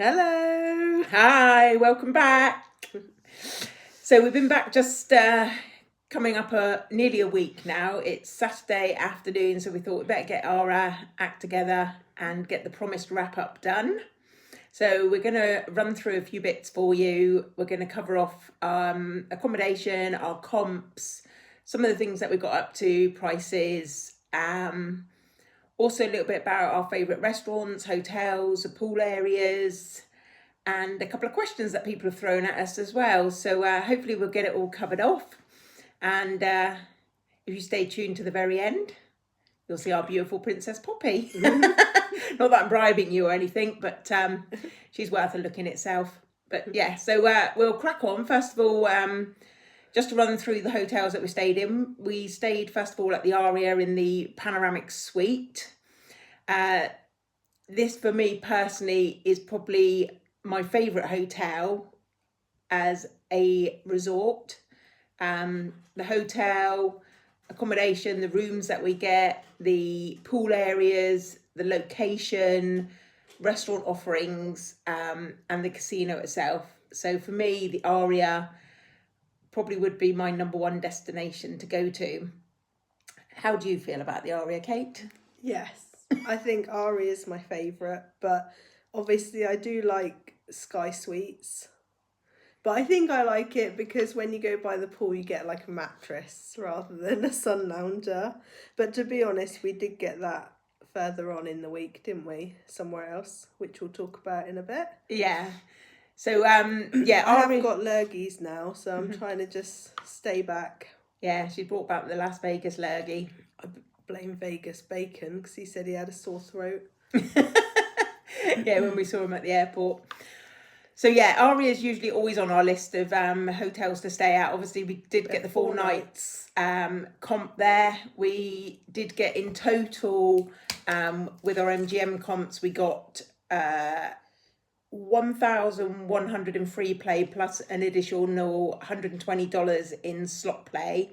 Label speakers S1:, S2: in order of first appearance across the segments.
S1: Hello.
S2: Hi, welcome back. So we've been back just coming up nearly a week now. It's Saturday afternoon, so we thought we'd better get our act together and get the promised wrap up done. So we're going to run through a few bits for you. We're going to cover off accommodation, our comps, some of the things that we got up to, prices, also a little bit about our favourite restaurants, hotels, the pool areas, and a couple of questions that people have thrown at us as well. So hopefully we'll get it all covered off. And if you stay tuned to the very end, you'll see our beautiful Princess Poppy. Not that I'm bribing you or anything, but she's worth a look in itself. But yeah, so we'll crack on. First of all, just to run through the hotels that we stayed in. We stayed, first of all, at the Aria in the panoramic suite. This, for me personally, is probably my favourite hotel as a resort. The hotel, accommodation, the rooms that we get, the pool areas, the location, restaurant offerings, and the casino itself. So for me, the Aria probably would be my number one destination to go to. How do you feel about the Aria, Kate?
S1: Yes, I think Ari is my favourite, but obviously I do like Sky Suites. But I think I like it because when you go by the pool, you get like a mattress rather than a sun lounger. But to be honest, we did get that further on in the week, didn't we? Somewhere else, which we'll talk about in a bit.
S2: Yeah. So, yeah.
S1: I haven't got lurgies now, so I'm trying to just stay back.
S2: Yeah, she brought back the Las Vegas lurgy.
S1: I blame Vegas Bacon because he said he had a sore throat.
S2: Yeah, when we saw him at the airport. So yeah, Aria is usually always on our list of hotels to stay at. Obviously, we did get the 4 nights comp there. We did get in total with our MGM comps, we got 1,100 in free play plus an additional $120 in slot play.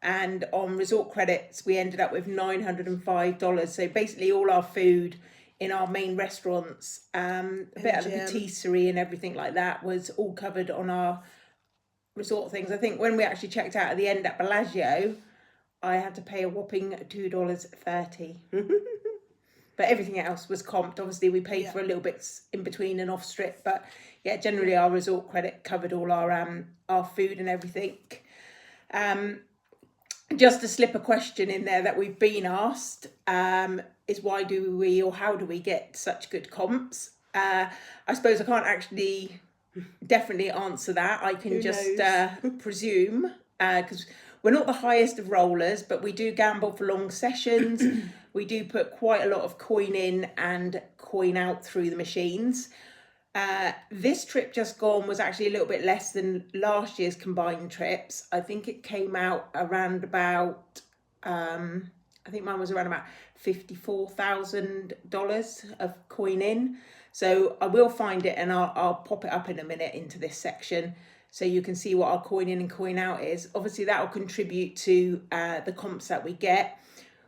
S2: And on resort credits, we ended up with $905. So basically all our food in our main restaurants, a bit of the patisserie and everything like that was all covered on our resort things. I think when we actually checked out at the end at Bellagio, I had to pay a whopping $2.30. But everything else was comped. Obviously, we paid for a little bits in between and off strip. But yeah, generally our resort credit covered all our food and everything. Just to slip a question in there that we've been asked is why do we or how do we get such good comps? I suppose I can't actually definitely answer that. I can just presume because we're not the highest of rollers, but we do gamble for long sessions. We do put quite a lot of coin in and coin out through the machines. This trip just gone was actually a little bit less than last year's combined trips. I think it came out around about, I think mine was around about $54,000 of coin in. So I will find it and I'll pop it up in a minute into this section so you can see what our coin in and coin out is. Obviously that will contribute to the comps that we get.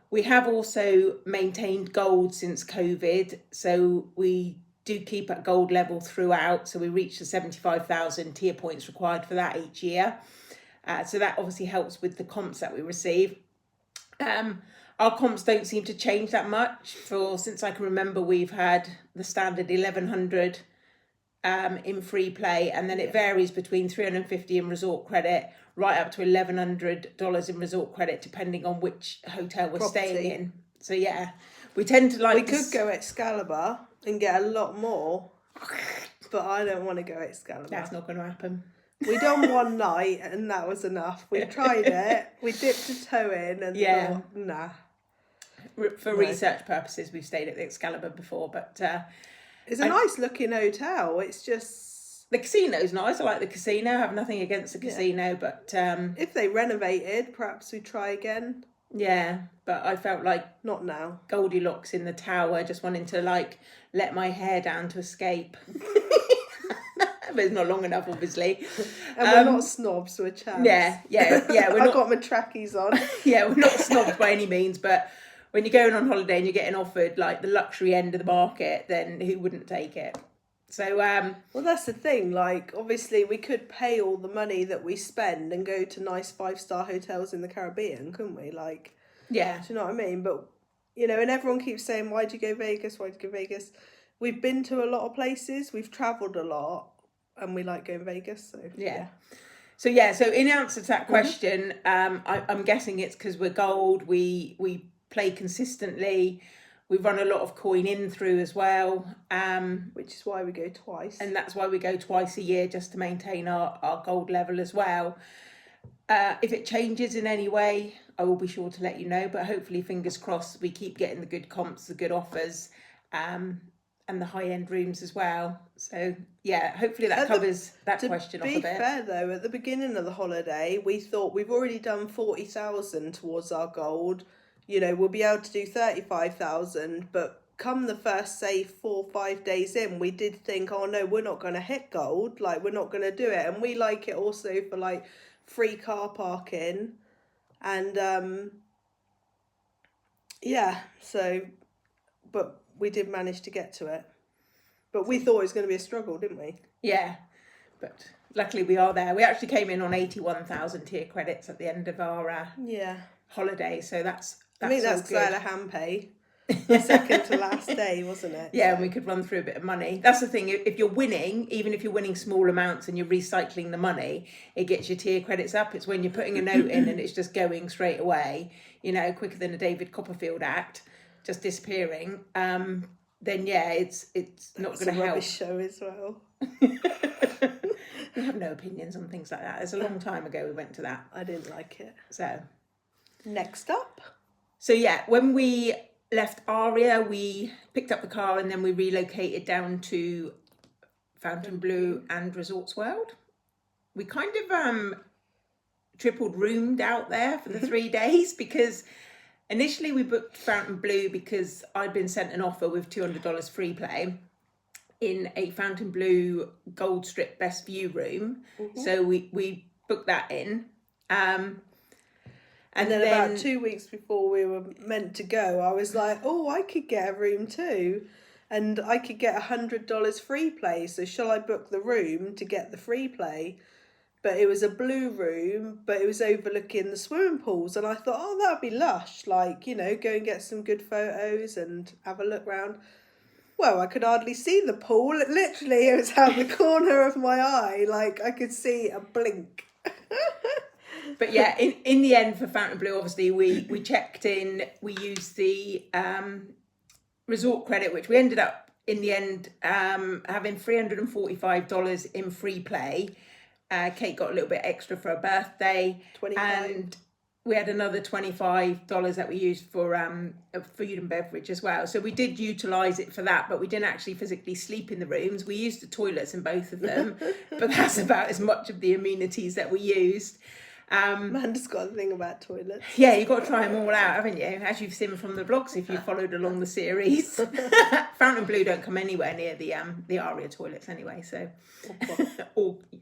S2: We have also maintained gold since COVID, so we do keep at gold level throughout. So we reach the 75,000 tier points required for that each year. So that obviously helps with the comps that we receive. Our comps don't seem to change that much. Since I can remember, we've had the standard 1,100 in free play, and then it varies between $350 in resort credit right up to $1,100 in resort credit, depending on which hotel we're staying in. So yeah, we tend to like.
S1: We could go Excalibur and get a lot more, but I don't want to go Excalibur.
S2: That's not going to happen.
S1: We done one night and that was enough. We tried it. We dipped a toe in and thought, nah.
S2: For research purposes, we've stayed at the Excalibur before, but
S1: it's a nice looking hotel. It's just
S2: the casino's nice. I like the casino. I have nothing against the casino, but
S1: if they renovated, perhaps we try again.
S2: Yeah, but I felt like
S1: not now.
S2: Goldilocks in the tower, just wanting to like let my hair down to escape. But it's not long enough, obviously.
S1: And we're not snobs, so a chance.
S2: Yeah.
S1: I've got my trackies on.
S2: Yeah, we're not snobs by any means, but when you're going on holiday and you're getting offered like the luxury end of the market, then who wouldn't take it? So
S1: well, that's the thing. Like, obviously, we could pay all the money that we spend and go to nice 5-star hotels in the Caribbean, couldn't we? Like,
S2: yeah,
S1: do you know what I mean? But, you know, and everyone keeps saying, why'd you go Vegas? Why'd you go Vegas? We've been to a lot of places, we've travelled a lot, and we like going Vegas. So,
S2: yeah. So in answer to that question, I'm guessing it's because we're gold. We play consistently. We run a lot of coin in through as well,
S1: which is why we go twice.
S2: and that's why we go twice a year, just to maintain our gold level as well. If it changes in any way, I will be sure to let you know. But hopefully, fingers crossed, we keep getting the good comps, the good offers, and the high-end rooms as well. So yeah, hopefully that covers that question off a bit.
S1: To be fair though, at the beginning of the holiday, we thought we've already done 40,000 towards our gold. You know, we'll be able to do 35,000, but come the first, say, 4 or 5 days in, we did think, oh no, we're not going to hit gold. Like, we're not going to do it. And we like it also for like free car parking. And yeah, so, but we did manage to get to it. But we thought it was going to be a struggle, didn't we?
S2: Yeah, but luckily we are there. We actually came in on 81,000 tier credits at the end of our holiday, so that's
S1: I think that's because I had a hand pay. The second to last day, wasn't it?
S2: Yeah, and we could run through a bit of money. That's the thing, if you're winning, even if you're winning small amounts and you're recycling the money, it gets your tier credits up. It's when you're putting a note in and it's just going straight away, you know, quicker than a David Copperfield act, just disappearing. Then yeah, it's not going to help. It's a
S1: rubbish show as well.
S2: We have no opinions on things like that. It's a long time ago we went to that.
S1: I didn't like it.
S2: So
S1: next up.
S2: So yeah, when we left Aria, we picked up the car and then we relocated down to Fontainebleau and Resorts World. We kind of tripled roomed out there for the 3 days, because initially we booked Fontainebleau because I'd been sent an offer with $200 free play in a Fontainebleau Gold Strip Best View room. So we booked that in.
S1: And then about 2 weeks before we were meant to go, I was like, oh, I could get a room too. And I could get $100 free play. So shall I book the room to get the free play? But it was a blue room, but it was overlooking the swimming pools. And I thought, oh, that'd be lush. Like, you know, go and get some good photos and have a look round. Well, I could hardly see the pool. Literally, it was out the corner of my eye. Like, I could see a blink.
S2: But yeah, in the end for Fontainebleau, obviously we checked in, we used the resort credit, which we ended up in the end having $345 in free play. Kate got a little bit extra for her birthday,
S1: 25.
S2: And we had another $25 that we used for food and beverage as well. So we did utilise it for that, but we didn't actually physically sleep in the rooms. We used the toilets in both of them, but that's about as much of the amenities that we used.
S1: Amanda's got a thing about toilets.
S2: Yeah, you've got to try them all out, haven't you? As you've seen from the blogs, if you followed along the series. Fontainebleau don't come anywhere near the Aria toilets anyway, so.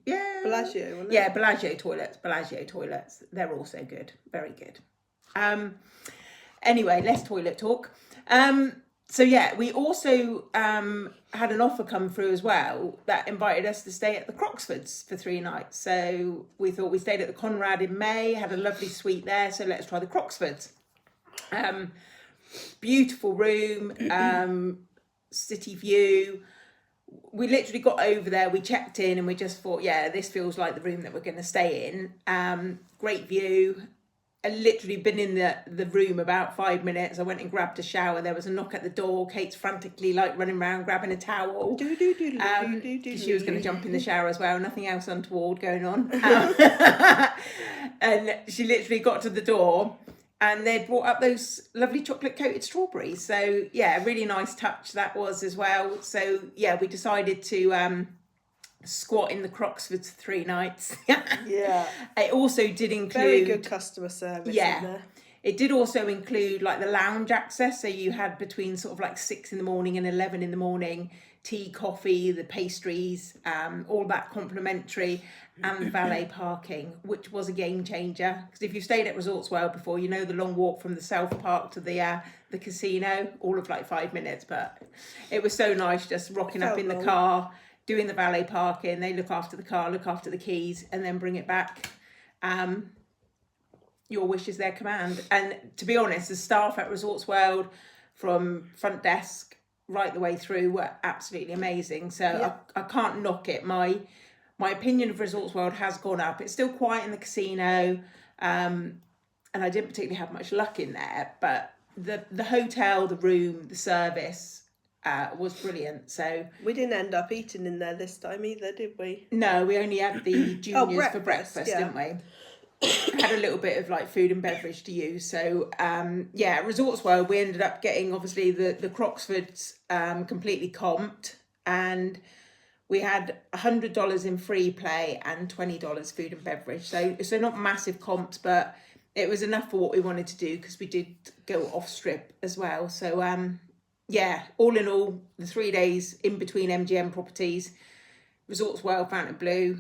S2: Yeah.
S1: Bellagio, wasn't it?
S2: Yeah, Bellagio toilets. They're also good, very good. Anyway, less toilet talk. So yeah, we also had an offer come through as well that invited us to stay at the Croxfords for 3 nights. So we thought we stayed at the Conrad in May, had a lovely suite there. So let's try the Croxfords. Beautiful room, city view. We literally got over there, we checked in and we just thought, yeah, this feels like the room that we're going to stay in. Great view. I literally been in the room about 5 minutes. I went and grabbed a shower. There was a knock at the door. Kate's frantically like running around grabbing a towel. She was going to jump in the shower as well. Nothing else untoward going on. And she literally got to the door and they'd brought up those lovely chocolate coated strawberries. So yeah, a really nice touch that was as well. So yeah, we decided to squat in the Croxfords for 3 nights.
S1: Yeah.
S2: It also did include
S1: very good customer service.
S2: Yeah.
S1: In there.
S2: It did also include like the lounge access. So you had between sort of like 6 in the morning and 11 in the morning tea, coffee, the pastries, all that complimentary, and the valet parking, which was a game changer. Because if you've stayed at Resorts World before, you know the long walk from the South Park to the casino, all of like 5 minutes. But it was so nice just rocking up in the car, doing the valet parking. They look after the car, look after the keys, and then bring it back. Your wish is their command. And to be honest, the staff at Resorts World, from front desk right the way through, were absolutely amazing. So I can't knock it. My opinion of Resorts World has gone up. It's still quiet in the casino, and I didn't particularly have much luck in there, but the hotel, the room, the service was brilliant. So
S1: we didn't end up eating in there this time either, did we?
S2: No, we only had the juniors for breakfast, didn't we? Had a little bit of like food and beverage to use. So Resorts World, we ended up getting obviously the Croxfords completely comped, and we had $100 in free play and $20 food and beverage. So not massive comps, but it was enough for what we wanted to do, because we did go off strip as well. So all in all, the 3 days in between MGM properties, Resorts World, Fontainebleau,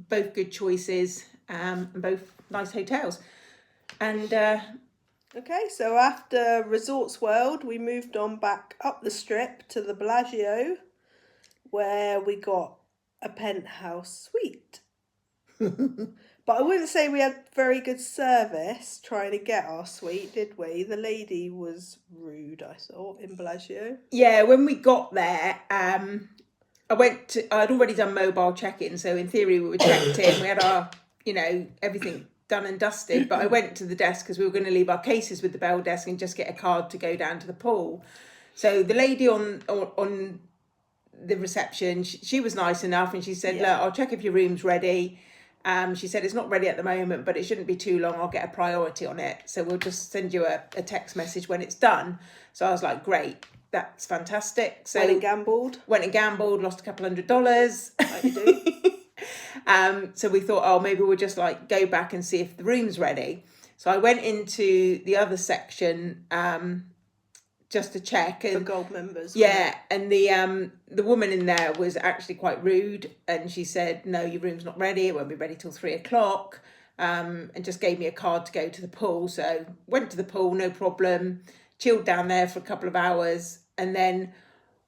S2: both good choices, and both nice hotels. And
S1: okay, so after Resorts World, we moved on back up the strip to the Bellagio, where we got a penthouse suite. But I wouldn't say we had very good service trying to get our suite, did we? The lady was rude, I thought, in Bellagio.
S2: Yeah, when we got there, I'd already done mobile check-in, so in theory we were checked in. We had our, everything done and dusted. But I went to the desk because we were going to leave our cases with the bell desk and just get a card to go down to the pool. So the lady on the reception, she was nice enough, and she said, look, I'll check if your room's ready. She said it's not ready at the moment, but it shouldn't be too long. I'll get a priority on it. So we'll just send you a text message when it's done. So I was like, great, that's fantastic. So
S1: Went and gambled,
S2: lost a couple $100.
S1: Like you do.
S2: So we thought, maybe we'll just like go back and see if the room's ready. So I went into the other section, just to check, and
S1: for gold members.
S2: Yeah, and the woman in there was actually quite rude, and she said, no, your room's not ready, it won't be ready till 3:00, and just gave me a card to go to the pool. So went to the pool, no problem, chilled down there for a couple of hours, and then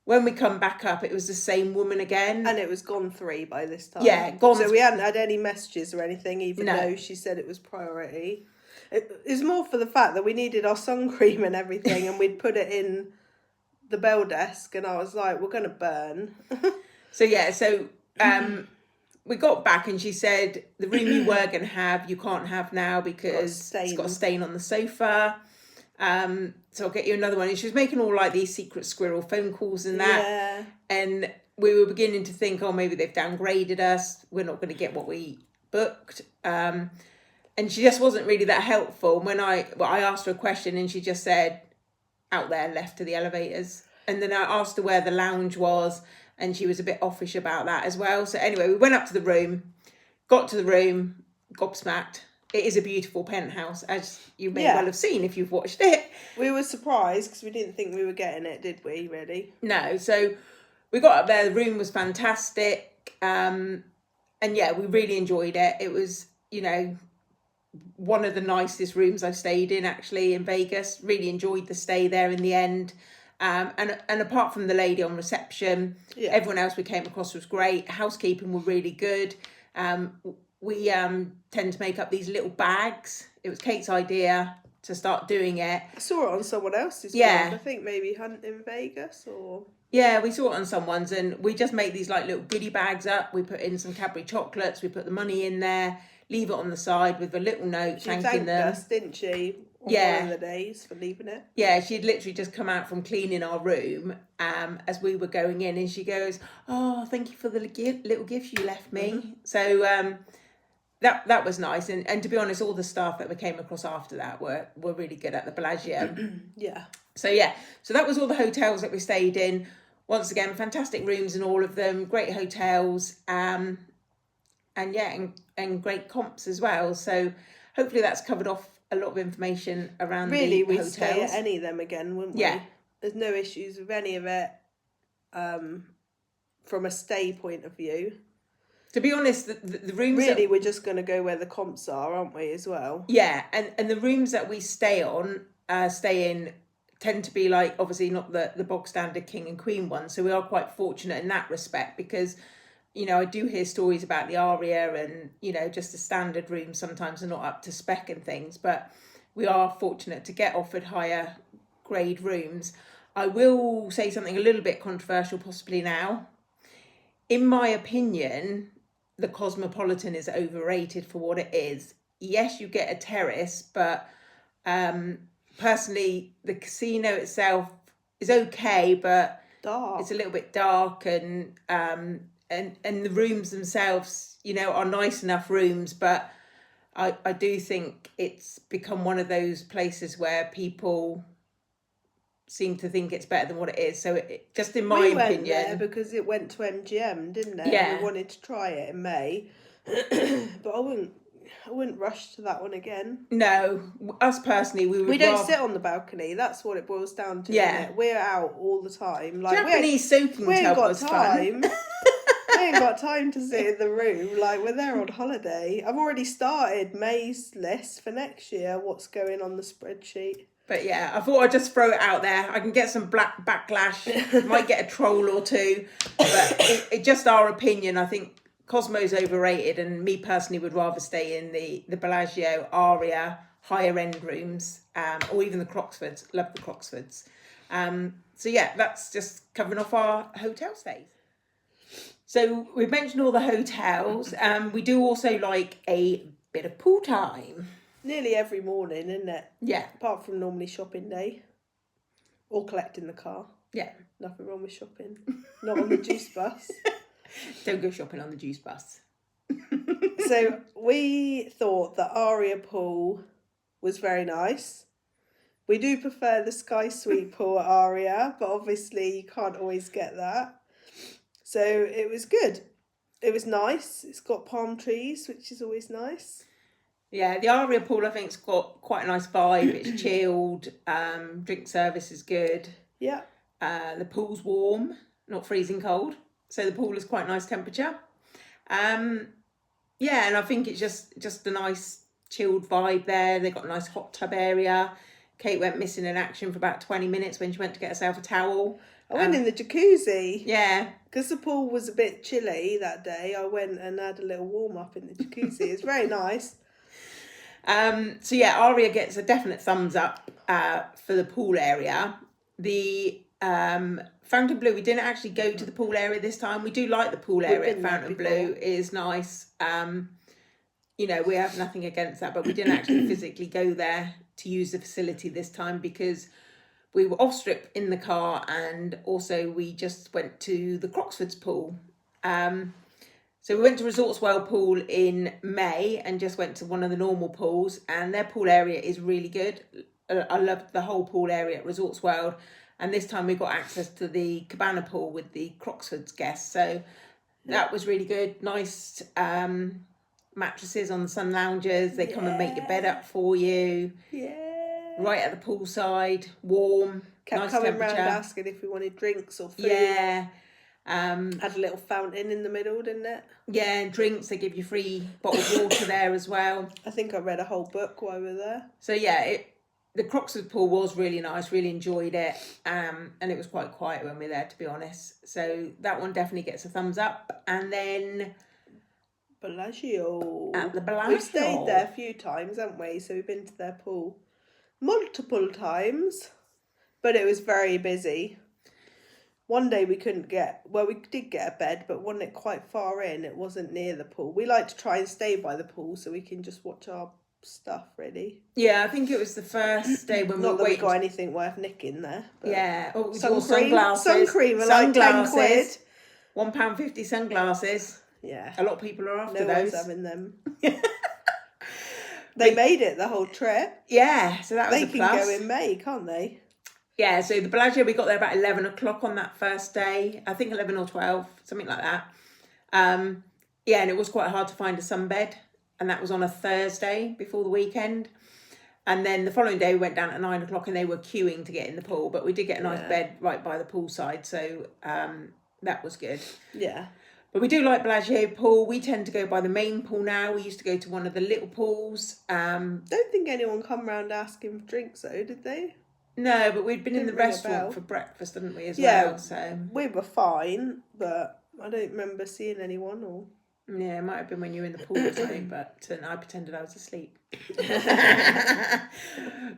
S2: when we come back up, it was the same woman again.
S1: And it was gone 3 by this time.
S2: Yeah, gone.
S1: So we hadn't had any messages or anything, even though she said it was priority. It was more for the fact that we needed our sun cream and everything, and we'd put it in the bell desk, and I was like, we're going to burn.
S2: So we got back, and she said, the room you were going to have, you can't have now because it's got a stain on the sofa. So I'll get you another one. And she was making all like these secret squirrel phone calls and that. Yeah. And we were beginning to think, maybe they've downgraded us. We're not going to get what we booked. And she just wasn't really that helpful. When I asked her a question, and she just said, out there, left to the elevators. And then I asked her where the lounge was, and she was a bit offish about that as well. So anyway, we went up to the room, got to the room, gobsmacked. It is a beautiful penthouse, as you may well have seen if you've watched it.
S1: We were surprised because we didn't think we were getting it, did we, really?
S2: No, so we got up there, the room was fantastic. And we really enjoyed it. It was, one of the nicest rooms I've stayed in, actually, in Vegas. Really enjoyed the stay there in the end. And apart from the lady on reception, everyone else we came across was great. Housekeeping were really good. We tend to make up these little bags. It was Kate's idea to start doing it.
S1: I saw it on someone else's blog. I think maybe Hunt in Vegas or...
S2: Yeah, we saw it on someone's, and we just make these like little goodie bags up. We put in some Cadbury chocolates. We put the money in there, leave it on the side with a little note thanking them.
S1: She thanked us, didn't she? One of the days for leaving it.
S2: Yeah, she'd literally just come out from cleaning our room as we were going in, and she goes, thank you for the little gift you left me. Mm-hmm. So that was nice. And to be honest, all the staff that we came across after that were really good at the Bellagio.
S1: Yeah. So
S2: that was all the hotels that we stayed in. Once again, fantastic rooms in all of them, great hotels, and great comps as well. So hopefully that's covered off a lot of information around the hotels.
S1: Really, we'd stay at any of them again, wouldn't we?
S2: Yeah.
S1: There's no issues with any of it. from a stay point of view.
S2: To be honest, the rooms
S1: really, we're just going to go where the comps are, aren't we, as well?
S2: Yeah, and the rooms that we stay in tend to be like, obviously not the bog standard king and queen ones. So we are quite fortunate in that respect because, you know, I do hear stories about the Aria and, you know, just the standard rooms sometimes are not up to spec and things, but we are fortunate to get offered higher grade rooms. I will say something a little bit controversial possibly now. In my opinion, the Cosmopolitan is overrated for what it is. Yes, you get a terrace, but personally, the casino itself is okay, but
S1: dark.
S2: It's a little bit dark, and the rooms themselves, you know, are nice enough rooms, but I do think it's become one of those places where people seem to think it's better than what it is. So just in my opinion,
S1: went there because it went to MGM, didn't it?
S2: Yeah.
S1: We wanted to try it in May, but I wouldn't rush to that one again.
S2: No, us personally, we
S1: don't sit on the balcony. That's what it boils down to.
S2: Yeah,
S1: isn't it? We're out all the time. Like
S2: Japanese soaking tub was fun.
S1: We ain't got time to sit in the room. Like, we're there on holiday. I've already started May's list for next year. What's going on the spreadsheet?
S2: But yeah, I thought I'd just throw it out there. I can get some black backlash, might get a troll or two, but it just our opinion. I think Cosmo's overrated, and me personally would rather stay in the Bellagio, Aria, higher end rooms, or even the Croxfords. Love the Croxfords. So yeah, that's just covering off our hotel stays. So we've mentioned all the hotels. We do also like a bit of pool time.
S1: Nearly every morning, isn't it?
S2: Yeah.
S1: Apart from normally shopping day. Or collecting the car.
S2: Yeah.
S1: Nothing wrong with shopping. Not on the juice bus.
S2: Don't go shopping on the juice bus.
S1: So we thought the Aria pool was very nice. We do prefer the Sky Suite pool at Aria, but obviously you can't always get that. So it was good. It was nice. It's got palm trees, which is always nice.
S2: Yeah, the Aria pool I think's got quite a nice vibe. It's chilled. Drink service is good.
S1: Yeah.
S2: The pool's warm, not freezing cold. So the pool is quite nice temperature. Yeah, and I think it's just a nice chilled vibe there. They've got a nice hot tub area. Kate went missing in action for about 20 minutes when she went to get herself a towel.
S1: I went in the jacuzzi.
S2: Yeah.
S1: Because the pool was a bit chilly that day, I went and had a little warm up in the jacuzzi. It's very nice.
S2: So yeah, Aria gets a definite thumbs up for the pool area. The Fontainebleau, we didn't actually go to the pool area this time. We do like the pool area at Fontainebleau. It is nice. You know, we have nothing against that, but we didn't actually physically go there to use the facility this time because we were off strip in the car, and also we just went to the Croxfords pool. So we went to Resorts World pool in May and just went to one of the normal pools, and their pool area is really good. I loved the whole pool area at Resorts World, and this time we got access to the cabana pool with the Croxfords guests, so that was really good. Nice mattresses on the sun loungers. They come and make your bed up for you.
S1: Yeah.
S2: Right at the poolside, warm,
S1: kept
S2: nice
S1: coming
S2: temperature.
S1: round asking if we wanted drinks or food.
S2: Yeah.
S1: Had a little fountain in the middle, didn't it?
S2: Yeah, and drinks. They give you free bottled water there as well.
S1: I think I read a whole book while we were there.
S2: So yeah, the Croxford pool was really nice. Really enjoyed it, and it was quite quiet when we were there, to be honest. So that one definitely gets a thumbs up. And then
S1: Bellagio.
S2: At the Bellagio.
S1: We've stayed there a few times, haven't we? So we've been to their pool multiple times, but it was very busy. One day we couldn't we did get a bed, but wasn't it quite far in? It wasn't near the pool. We like to try and stay by the pool so we can just watch our stuff, really.
S2: Yeah, I think it was the first day when
S1: Not
S2: we
S1: we got anything worth nicking there. But
S2: yeah. Oh,
S1: sunglasses. Sun-cream are like £10.
S2: £1.50 sunglasses.
S1: Yeah.
S2: A lot of people are after
S1: no
S2: those.
S1: one's having them. They made it the whole trip.
S2: Yeah, so that was a plus.
S1: They can go in May, can't they?
S2: Yeah, so the Bellagio, we got there about 11 o'clock on that first day. I think 11 or 12, something like that. Yeah, and it was quite hard to find a sunbed. And that was on a Thursday before the weekend. And then the following day we went down at 9 o'clock and they were queuing to get in the pool, but we did get a nice bed right by the poolside, so that was good.
S1: Yeah.
S2: But we do like Bellagio pool. We tend to go by the main pool now. We used to go to one of the little pools.
S1: Don't think anyone come round asking for drinks though, did they?
S2: No, but we'd been in the
S1: Didn't ring a
S2: restaurant
S1: bell.
S2: for breakfast, didn't we, as
S1: Yeah.
S2: well? So
S1: We were fine, but I don't remember seeing anyone or...
S2: yeah, it might have been when you were in the pool or something, but I pretended I was asleep.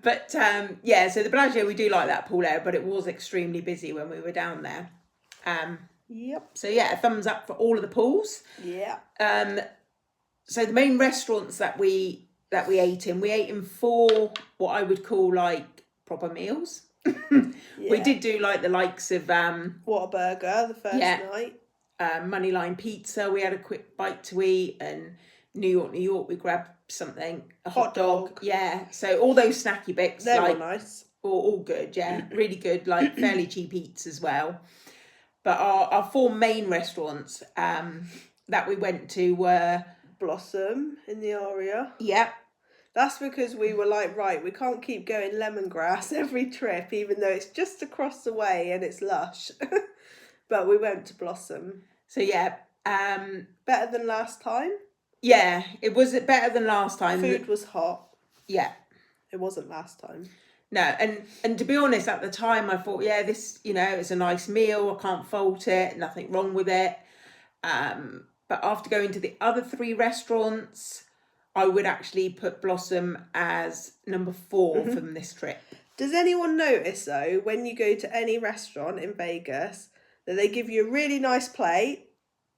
S2: But yeah, so the Bellagio, we do like that pool area, but it was extremely busy when we were down there.
S1: Yep.
S2: So yeah, a thumbs up for all of the pools.
S1: Yeah.
S2: So the main restaurants that we ate in 4 what I would call like proper meals. We did do like the likes of
S1: Whataburger the first night.
S2: Moneyline Pizza. We had a quick bite to eat, and New York. We grabbed something, a hot dog. Yeah. So all those snacky bits,
S1: they were nice.
S2: All good. Yeah, really good. Like fairly cheap eats as well. But our 4 main restaurants that we went to were
S1: Blossom in the Aria.
S2: Yep.
S1: That's because we were like, right, we can't keep going lemongrass every trip, even though it's just across the way and it's lush. But we went to Blossom.
S2: So yeah.
S1: Better than last time?
S2: Yeah, it was better than last time.
S1: Food was hot.
S2: Yeah.
S1: It wasn't last time.
S2: No, and to be honest, at the time I thought, yeah, this, it's a nice meal. I can't fault it. Nothing wrong with it. But after going to the other 3 restaurants, I would actually put Blossom as number 4 from this trip.
S1: Does anyone notice, though, when you go to any restaurant in Vegas, that they give you a really nice plate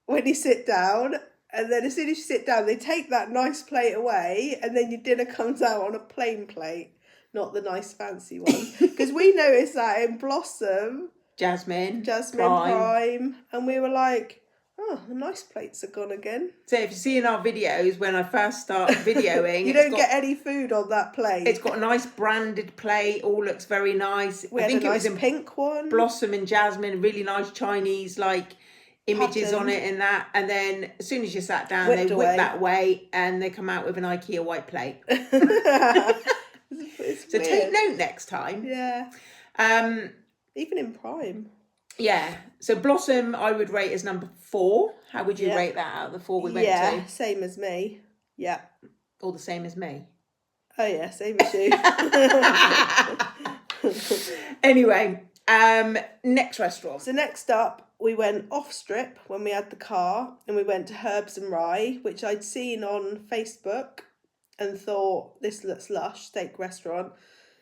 S1: when you sit down, and then as soon as you sit down, they take that nice plate away, and then your dinner comes out on a plain plate, not the nice fancy one. Because we noticed that in Blossom,
S2: Jasmine
S1: Prime, and we were like, oh, the nice plates are gone again.
S2: So if you see in our videos, when I first start videoing...
S1: you don't get any food on that plate.
S2: It's got a nice branded plate, all looks very nice.
S1: I think it was a pink one.
S2: Blossom and Jasmine, really nice Chinese, images on it and that. And then as soon as you sat down, they whip that away and they come out with an IKEA white plate.
S1: It's
S2: so
S1: weird.
S2: Take note next time.
S1: Yeah. Even in Prime.
S2: Yeah. So Blossom, I would rate as number 4. How would you rate that out of the 4 we went to?
S1: Yeah, same as me. Yeah.
S2: All the same as me.
S1: Oh yeah, same as you.
S2: Anyway, next restaurant.
S1: So next up, we went off strip when we had the car, and we went to Herbs and Rye, which I'd seen on Facebook and thought, this looks lush, steak restaurant.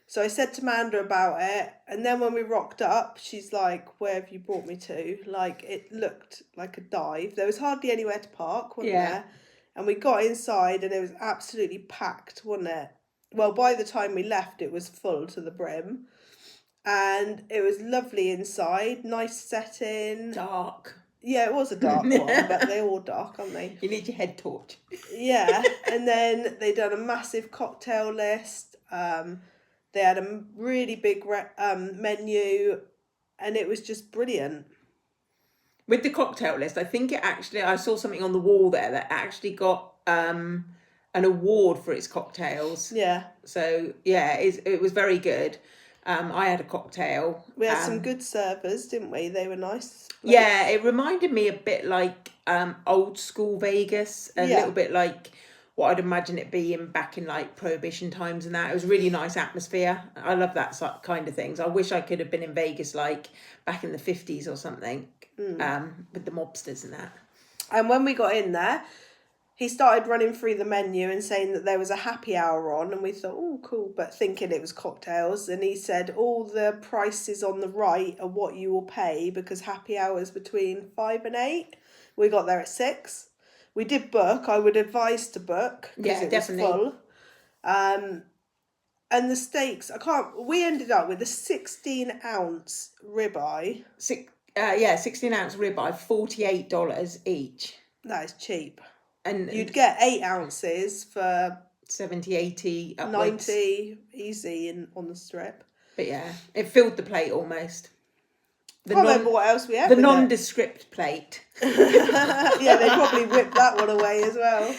S1: So I said to Amanda about it, and then when we rocked up, she's like, where have you brought me to? It looked like a dive. There was hardly anywhere to park, wasn't there? And we got inside and it was absolutely packed, wasn't it? Well, by the time we left, it was full to the brim. And it was lovely inside, nice setting.
S2: Dark.
S1: Yeah, it was a dark one, but they're all dark, aren't they?
S2: You need your head torch.
S1: Yeah, and then they done a massive cocktail list. They had a really big menu, and it was just brilliant.
S2: With the cocktail list, I think I saw something on the wall there that actually got an award for its cocktails.
S1: Yeah.
S2: So, yeah, it was very good. I had a cocktail.
S1: We had some good servers, didn't we? They were nice.
S2: Yeah, it reminded me a bit like old school Vegas, a little bit like what I'd imagine it being back in Prohibition times and that. It was a really nice atmosphere. I love that kind of things. I wish I could have been in Vegas back in the 50s or something with the mobsters and that.
S1: And when we got in there, he started running through the menu and saying that there was a happy hour on, and we thought, oh, cool, but thinking it was cocktails. And he said all the prices on the right are what you will pay because happy hours between 5 and 8. We got there at 6. We did book. I would advise to book because it was full. And the steaks, we ended up with a 16-ounce ribeye.
S2: 16-ounce ribeye, $48 each.
S1: That is cheap.
S2: And
S1: you'd get 8 ounces for
S2: 70, 80,
S1: upwards. 90 easy on the strip.
S2: But yeah, it filled the plate almost.
S1: I can't remember what else we had.
S2: The nondescript plate.
S1: Yeah, they probably whipped that one away as well.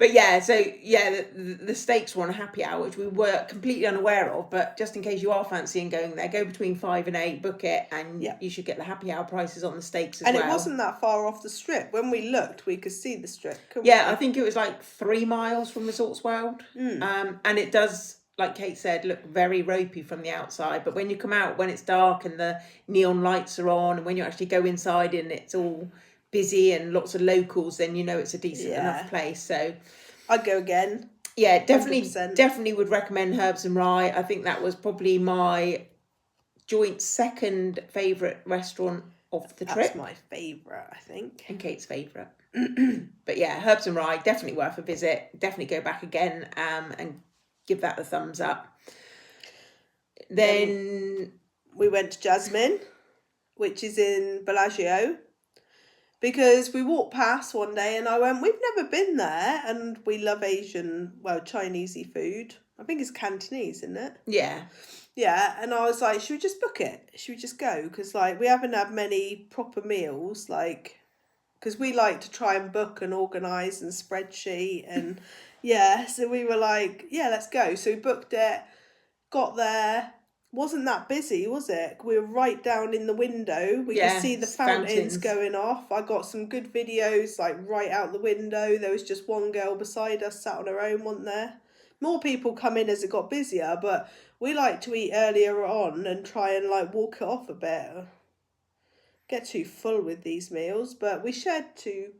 S2: But yeah, so yeah, the steaks were on a happy hour, which we were completely unaware of. But just in case you are fancying going there, go between 5 and 8, book it, and
S1: Yeah.
S2: you should get the happy hour prices on the steaks as
S1: And
S2: well.
S1: it wasn't that far off the strip. When we looked, we could see the strip, couldn't
S2: Yeah,
S1: we?
S2: I think it was like 3 miles from Resorts World. And it does, like Kate said, look very ropey from the outside. But when you come out, when it's dark and the neon lights are on, and when you actually go inside and it's all busy and lots of locals, then you know it's a decent enough place. So
S1: I'd go again.
S2: yeah,
S1: 100%.
S2: definitely would recommend Herbs and Rye. I think that was probably my joint second favourite restaurant of the trip.
S1: That's my favourite, I think.
S2: And Kate's favourite. But yeah, Herbs and Rye, definitely worth a visit. Definitely go back again and give that a thumbs up. Then
S1: we went to Jasmine, which is in Bellagio, because we walked past one day and I went, we've never been there, and we love Chinesey food. I think it's Cantonese, isn't it?
S2: Yeah.
S1: Yeah, and I was like, should we just book it? Should we just go? Because like we haven't had many proper meals, like, because we like to try and book and organise and spreadsheet and yeah, so we were like, yeah, let's go. So we booked it, got there. Wasn't that busy, was it? We were right down in the window. We could see the fountains going off. I got some good videos, like right out the window. There was just one girl beside us sat on her own, wasn't there? More people come in as it got busier, but we like to eat earlier on and try and like walk it off a bit. Get too full with these meals, but we shared two.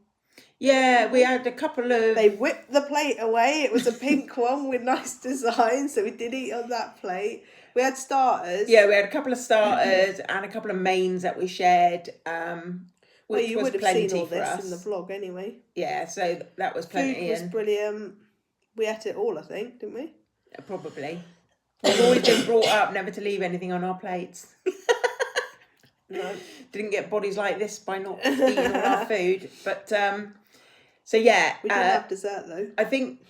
S2: Yeah, we had a couple of...
S1: They whipped the plate away. It was a pink one with nice design, so we did eat on that plate. We had starters.
S2: Yeah, we had a couple of starters and a couple of mains that we shared, which
S1: you
S2: was
S1: would have
S2: plenty
S1: seen all
S2: for
S1: this
S2: us.
S1: in the vlog anyway.
S2: Yeah, so that was plenty.
S1: Food was brilliant. We ate it all, I think, didn't we?
S2: Probably. We've always been brought up never to leave anything on our plates.
S1: No.
S2: Didn't get bodies like this by not eating all our food. But, so yeah.
S1: We didn't have dessert though.
S2: I think...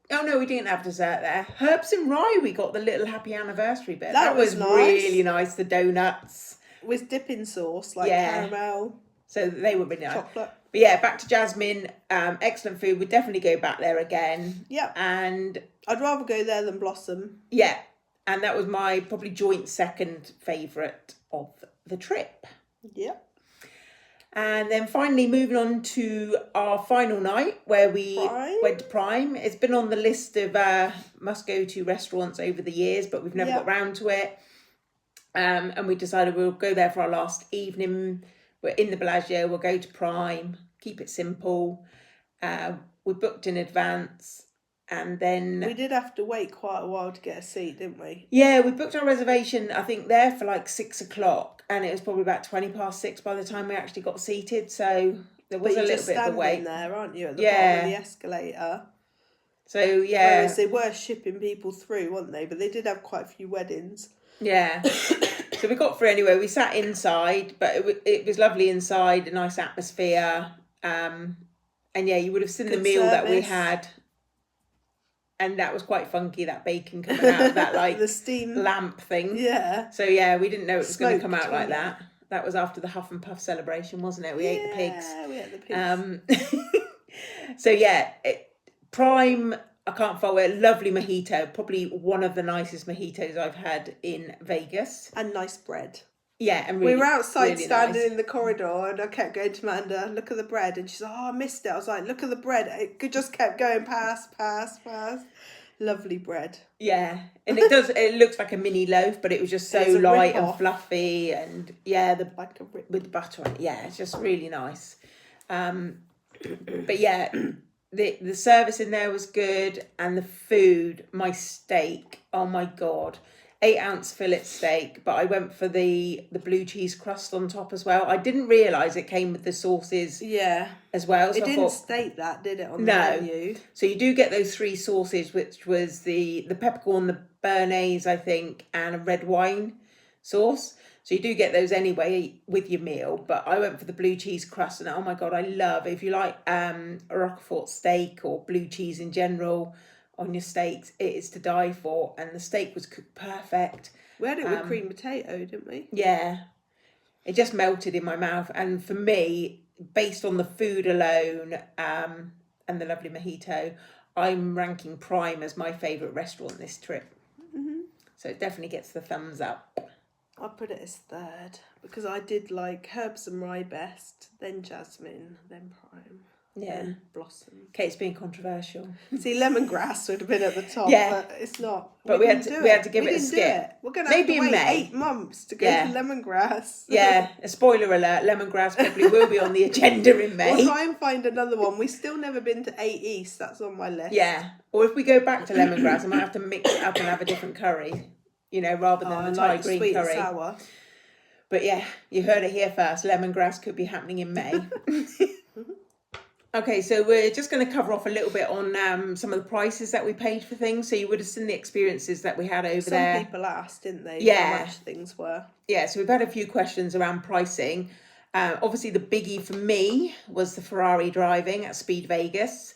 S2: Oh no, we didn't have dessert there. Herbs and Rye, we got the little happy anniversary bit. That was
S1: nice.
S2: Really nice. The donuts
S1: with dipping sauce, like caramel.
S2: So they were really nice.
S1: Chocolate.
S2: But yeah, back to Jasmine. Excellent food. We'd definitely go back there again.
S1: Yeah.
S2: And
S1: I'd rather go there than Blossom.
S2: Yeah, and that was my probably joint second favourite of the trip.
S1: Yeah.
S2: And then finally moving on to our final night where we went to Prime. It's been on the list of must-go-to restaurants over the years, but we've never got round to it. And we decided we'll go there for our last evening. We're in the Bellagio, we'll go to Prime, keep it simple. We booked in advance. And then...
S1: We did have to wait quite a while to get a seat, didn't we?
S2: Yeah, we booked our reservation, I think, there for like 6 o'clock. And it was probably about 20 past 6 by the time we actually got seated. So there was a little bit of a wait.
S1: There, aren't you, at the bottom of the escalator?
S2: So, yeah.
S1: Whereas they were shipping people through, weren't they? But they did have quite a few weddings.
S2: Yeah. So we got through anyway. We sat inside, but it was lovely inside, a nice atmosphere. And yeah, you would have seen the meal that we had. And that was quite funky, that bacon coming out of that, like,
S1: the steam
S2: lamp thing.
S1: Yeah.
S2: So, yeah, we didn't know it was going to come out like that. That was after the Huff and Puff celebration, wasn't it? We ate the pigs.
S1: Yeah, we ate the pigs.
S2: So, yeah, Prime, I can't fault it. Lovely mojito. Probably one of the nicest mojitos I've had in Vegas.
S1: And nice bread.
S2: Yeah, and really,
S1: we were outside
S2: really
S1: standing
S2: nice.
S1: in the corridor, and I kept going to Amanda, look at the bread, and she's like, oh, I missed it. I was like, look at the bread. It just kept going past. Lovely bread.
S2: Yeah, and it looks like a mini loaf, but it was just so light and fluffy, and
S1: like
S2: with butter on it. Yeah, it's just really nice. But yeah, the service in there was good, and the food, my steak, oh my God. 8-ounce fillet steak, but I went for the blue cheese crust on top as well. I didn't realise it came with the sauces as well. So
S1: it didn't state that, did it, on the menu?
S2: So you do get those 3 sauces, which was the peppercorn, the béarnaise, I think, and a red wine sauce. So you do get those anyway with your meal, but I went for the blue cheese crust, and oh my God, I love, if you like a Roquefort steak or blue cheese in general, on your steaks, it is to die for, and the steak was cooked perfect.
S1: We had it with cream potato, didn't we?
S2: Yeah, it just melted in my mouth, and for me, based on the food alone, and the lovely mojito. I'm ranking Prime as my favourite restaurant this trip. So it definitely gets the thumbs up.
S1: I put it as third because I did like herbs and rye best, then jasmine, then prime, then blossom.
S2: Kate's being controversial.
S1: See, lemongrass would have been at the top, but it's not.
S2: But we had to give it a skip.
S1: We're going to have to wait 8 months to go to lemongrass.
S2: Yeah, a spoiler alert, lemongrass probably will be on the agenda in May.
S1: We'll try and find another one. We've still never been to 8 East, that's on my list.
S2: Yeah, or if we go back to lemongrass, I might have to mix it up and have a different curry, rather than the Thai green
S1: sweet
S2: curry.
S1: And sour.
S2: But yeah, you heard it here first, lemongrass could be happening in May. Okay, so we're just going to cover off a little bit on some of the prices that we paid for things. So you would have seen the experiences that we had over there.
S1: Some people asked, didn't they?
S2: Yeah.
S1: How much things were.
S2: Yeah, so we've had a few questions around pricing. Obviously, the biggie for me was the Ferrari driving at Speed Vegas.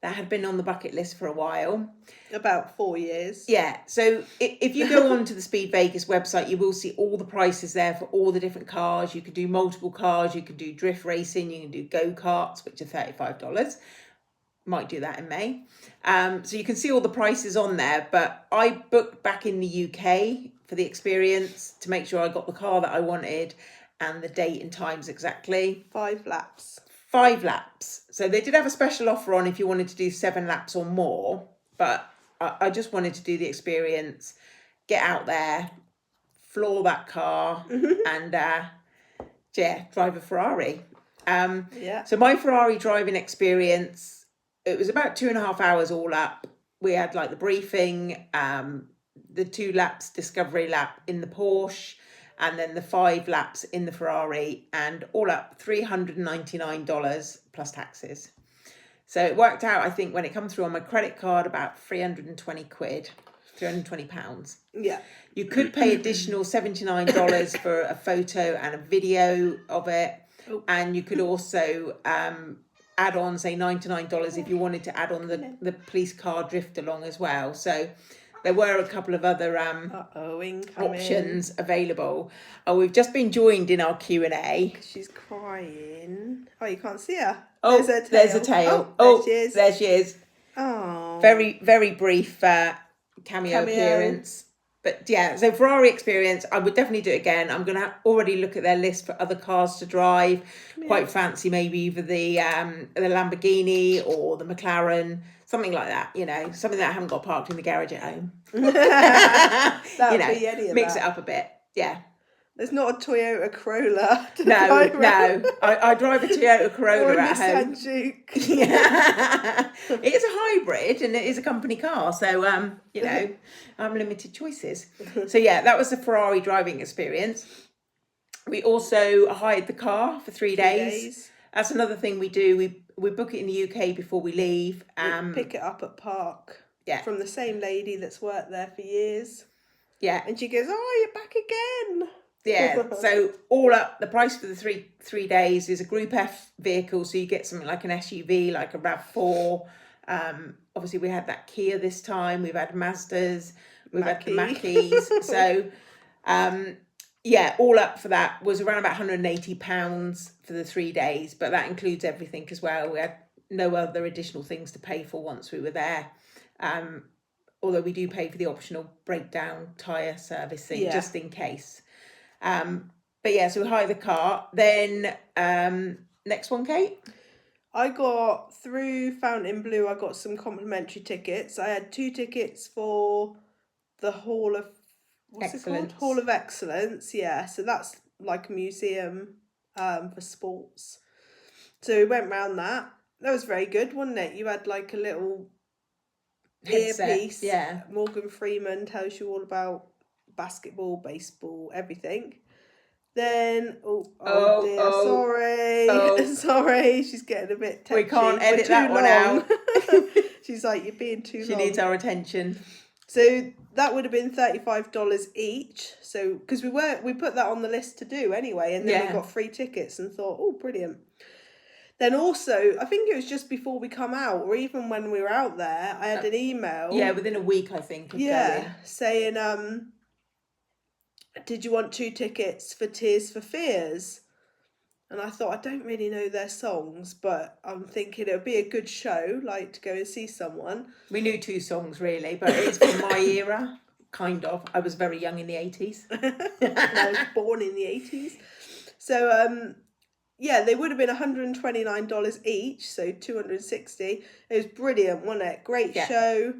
S2: That had been on the bucket list for a while.
S1: About 4 years.
S2: Yeah, so if you go onto the Speed Vegas website, you will see all the prices there for all the different cars. You can do multiple cars, you can do drift racing, you can do go-karts, which are $35. Might do that in May. So you can see all the prices on there, but I booked back in the UK for the experience to make sure I got the car that I wanted and the date and times exactly.
S1: 5 laps.
S2: 5 laps. So they did have a special offer on if you wanted to do 7 laps or more, but I just wanted to do the experience, get out there, floor that car, and drive a Ferrari. So my Ferrari driving experience, it was about 2.5 hours all up. We had like the briefing, the 2 laps discovery lap in the Porsche, and then the 5 laps in the Ferrari, and all up $399 plus taxes. So it worked out, I think, when it comes through on my credit card, about 320 quid, 320 pounds.
S1: Yeah.
S2: You could pay additional $79 for a photo and a video of it. Oh. And you could also add on, say, $99 if you wanted to add on the police car drift along as well. So there were a couple of other options available. Oh, we've just been joined in our Q&A.
S1: She's crying. Oh, you can't see her.
S2: Oh, there's a tail. Oh, there she is.
S1: Oh.
S2: Very, very brief cameo appearance. But yeah, so Ferrari experience, I would definitely do it again. I'm going to already look at their list for other cars to drive. Quite fancy maybe either the Lamborghini or the McLaren, something like that, something that I haven't got parked in the garage at home.
S1: That would be any of
S2: mix
S1: that.
S2: it up a bit, yeah.
S1: There's not a Toyota Corolla.
S2: No. I drive a Toyota Corolla
S1: or a
S2: at
S1: Nissan
S2: home.
S1: Juke.
S2: Yeah. It is a hybrid and it is a company car, so I'm limited choices. So yeah, that was the Ferrari driving experience. We also hired the car for 3 days. That's another thing we do. We book it in the UK before we leave.
S1: We pick it up at Park.
S2: Yeah.
S1: From the same lady that's worked there for years.
S2: Yeah.
S1: And she goes, "Oh, you're back again."
S2: Yeah, so all up, the price for the three days is a Group F vehicle, so you get something like an SUV, like a RAV4. Obviously, we had that Kia this time. We've had Mazdas. We've had the Mackeys. So, all up for that was around about £180 for the 3 days, but that includes everything as well. We had no other additional things to pay for once we were there. Although we do pay for the optional breakdown tyre servicing just in case. So we hire the car. Then next one, Kate.
S1: I got through Fontainebleau. I got some complimentary tickets. I had 2 tickets for the Hall of Hall of Excellence. Yeah, so that's like a museum for sports. So we went round that. That was very good, wasn't it? You had like a little earpiece.
S2: Yeah.
S1: Morgan Freeman tells you all about basketball, baseball, everything. Then sorry, she's getting a bit touchy.
S2: We can't edit that one out.
S1: She's like, you're being too long.
S2: She needs our attention.
S1: So that would have been $35 each. So because we put that on the list to do anyway, and then we got free tickets and thought, oh, brilliant. Then also, I think it was just before we come out, or even when we were out there, I had an email.
S2: Yeah, within a week, I think.
S1: Saying, did you want 2 tickets for Tears for Fears? And I thought, I don't really know their songs, but I'm thinking it would be a good show, like to go and see someone.
S2: We knew 2 songs really, but it's from my era, kind of. I was very young in the 80s.
S1: And I was born in the 80s. So, yeah, they would have been $129 each, so $260. It was brilliant, wasn't it? Great show.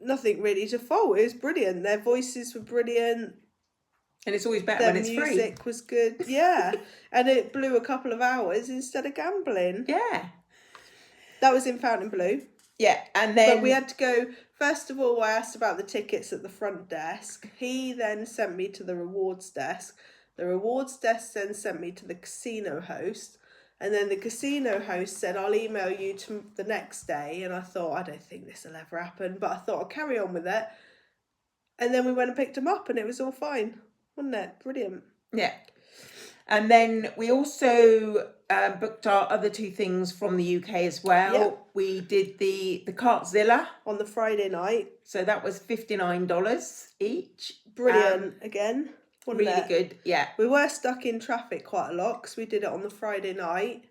S1: Nothing really to fault. It was brilliant. Their voices were brilliant.
S2: And it's always better
S1: Their
S2: when it's free.
S1: music was good. Yeah. And it blew a couple of hours instead of gambling.
S2: Yeah.
S1: That was in Fontainebleau.
S2: Yeah, and then...
S1: But we had to go... First of all, I asked about the tickets at the front desk. He then sent me to the rewards desk. The rewards desk then sent me to the casino host. And then the casino host said, I'll email you to the next day. And I thought, I don't think this will ever happen. But I thought I'll carry on with it. And then we went and picked him up and it was all fine. Wasn't it? Brilliant.
S2: Yeah. And then we also booked our other 2 things from the UK as well.
S1: Yep.
S2: We did the Cartzilla.
S1: On the Friday night.
S2: So that was $59 each.
S1: Brilliant again.
S2: Really
S1: it?
S2: Good, yeah.
S1: We were stuck in traffic quite a lot because we did it on the Friday night.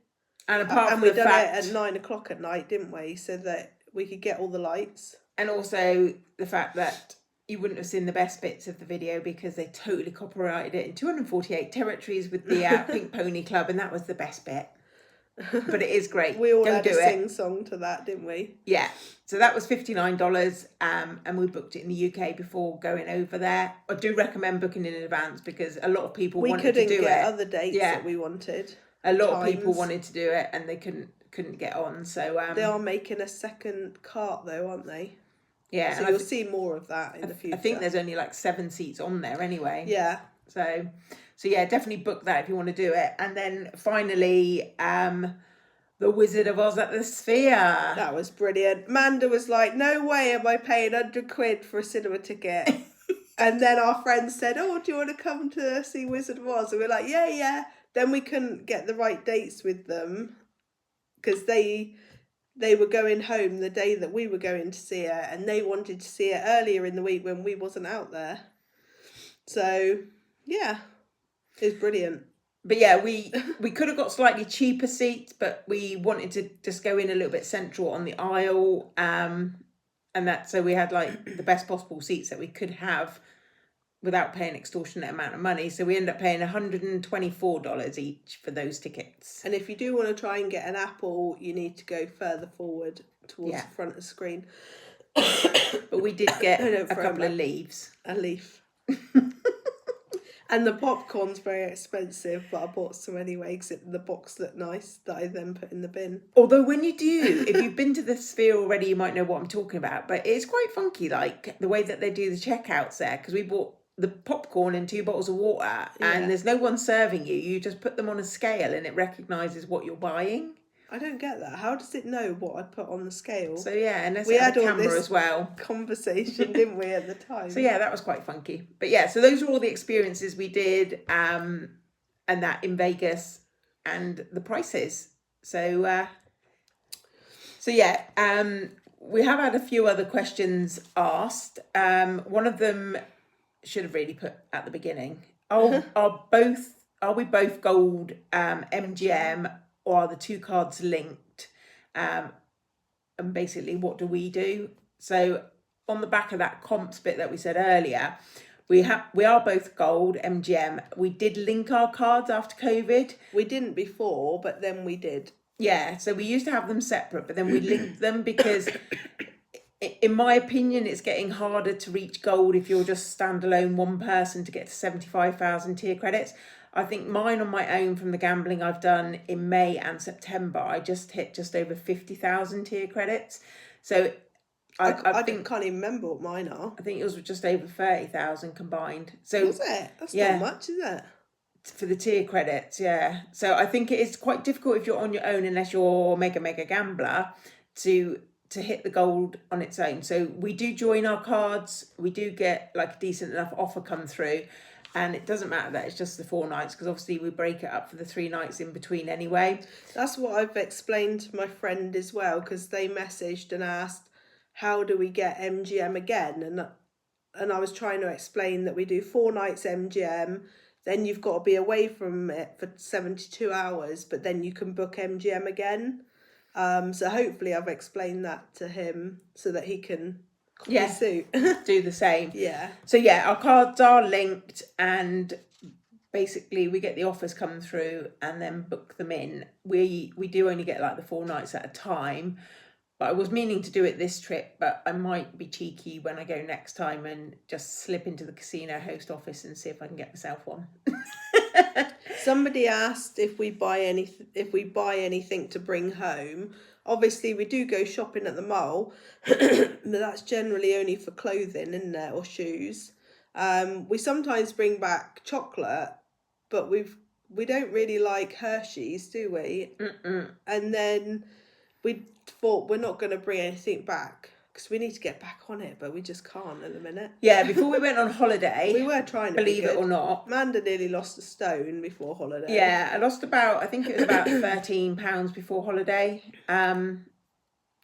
S2: And apart from
S1: we
S2: the
S1: done
S2: fact...
S1: it at 9 o'clock at night, didn't we? So that we could get all the lights.
S2: And also the fact that you wouldn't have seen the best bits of the video because they totally copyrighted it in 248 territories with the Pink Pony Club, and that was the best bit. But it is great.
S1: We all had a sing-song to that, didn't we?
S2: Yeah. So that was $59, and we booked it in the UK before going over there. I do recommend booking in advance because a lot of people wanted to do it.
S1: We couldn't get other dates that we wanted.
S2: A lot of people wanted to do it and they couldn't get on. So
S1: they are making a second cart though, aren't they?
S2: Yeah.
S1: So you'll see more of that in the future.
S2: I think there's only like 7 seats on there anyway.
S1: Yeah.
S2: So yeah, definitely book that if you want to do it. And then finally, The Wizard of Oz at the Sphere.
S1: That was brilliant. Amanda was like, no way am I paying £100 for a cinema ticket. And then our friends said, oh, do you want to come to see Wizard of Oz? And we're like, yeah. Then we couldn't get the right dates with them because they were going home the day that we were going to see it, and they wanted to see it earlier in the week when we wasn't out there. So, yeah, it was brilliant.
S2: But yeah, we could have got slightly cheaper seats, but we wanted to just go in a little bit central on the aisle, and that so we had like the best possible seats that we could have without paying extortionate amount of money. So we ended up paying $124 each for those tickets.
S1: And if you do want to try and get an apple, you need to go further forward towards the front of the screen.
S2: But we did get a couple of leaves.
S1: A leaf. And the popcorn's very expensive, but I bought some anyway because the box looked nice that I then put in the bin.
S2: Although when you do, if you've been to the Sphere already, you might know what I'm talking about. But it's quite funky, like the way that they do the checkouts there, because we bought the popcorn and 2 bottles of water and there's no one serving you. You just put them on a scale and it recognises what you're buying.
S1: I don't get that. How does it know what I put on the scale?
S2: So yeah, and we had a camera as well.
S1: Conversation, didn't we, at the time?
S2: So yeah, that was quite funky. But yeah, so those are all the experiences we did, and that in Vegas, and the prices. So yeah, we have had a few other questions asked. One of them should have really put at the beginning. Are we both gold MGM? Or are the 2 cards linked? And basically, what do we do? So on the back of that comps bit that we said earlier, we are both gold MGM. We did link our cards after COVID.
S1: We didn't before, but then we did.
S2: Yeah, so we used to have them separate, but then we linked them because, in my opinion, it's getting harder to reach gold if you're just standalone one person to get to 75,000 tier credits. I think mine on my own from the gambling I've done in May and September, I just hit just over 50,000 tier credits. So I think,
S1: can't even remember what mine are.
S2: I think it was just over 30,000 combined. So
S1: was it? That's not much, is it?
S2: For the tier credits, yeah. So I think it is quite difficult if you're on your own, unless you're mega gambler, to hit the gold on its own. So we do join our cards. We do get like a decent enough offer come through. And it doesn't matter that it's just the 4 nights, because obviously we break it up for the 3 nights in between anyway.
S1: That's what I've explained to my friend as well, because they messaged and asked, how do we get MGM again? And I was trying to explain that we do 4 nights MGM, then you've got to be away from it for 72 hours, but then you can book MGM again. So hopefully I've explained that to him so that he can copy suit.
S2: Do the same.
S1: Yeah.
S2: So yeah, our cards are linked, and basically we get the offers come through and then book them in. We do only get like the 4 nights at a time, but I was meaning to do it this trip, but I might be cheeky when I go next time and just slip into the casino host office and see if I can get myself one.
S1: Somebody asked if we buy anything to bring home. Obviously we do go shopping at the mall, but that's generally only for clothing, isn't it, or shoes. We sometimes bring back chocolate, but we don't really like Hershey's, do we?
S2: Mm-mm.
S1: And then we thought we're not going to bring anything back because we need to get back on it, but we just can't at the minute.
S2: Yeah, before we went on holiday,
S1: we were trying to
S2: believe it or not.
S1: Amanda nearly lost a stone before holiday.
S2: Yeah, I lost I think it was about £13 before holiday.
S1: I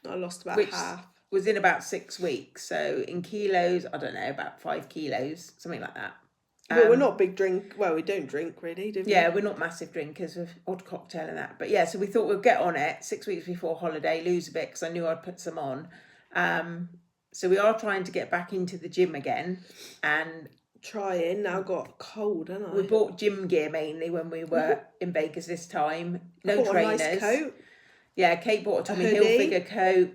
S1: lost about half.
S2: Was in about 6 weeks. So in kilos, I don't know, about 5 kilos, something like that.
S1: Well, we're not big drink. Well, we don't drink really, do we?
S2: Yeah, we're not massive drinkers of odd cocktail and that. But yeah, so we thought we'd get on it 6 weeks before holiday, lose a bit because I knew I'd put some on. So we are trying to get back into the gym again, and
S1: now got cold, haven't I?
S2: We bought gym gear mainly when we were in Vegas this time. No trainers.
S1: A nice coat.
S2: Yeah, Kate bought a Tommy Hilfiger coat.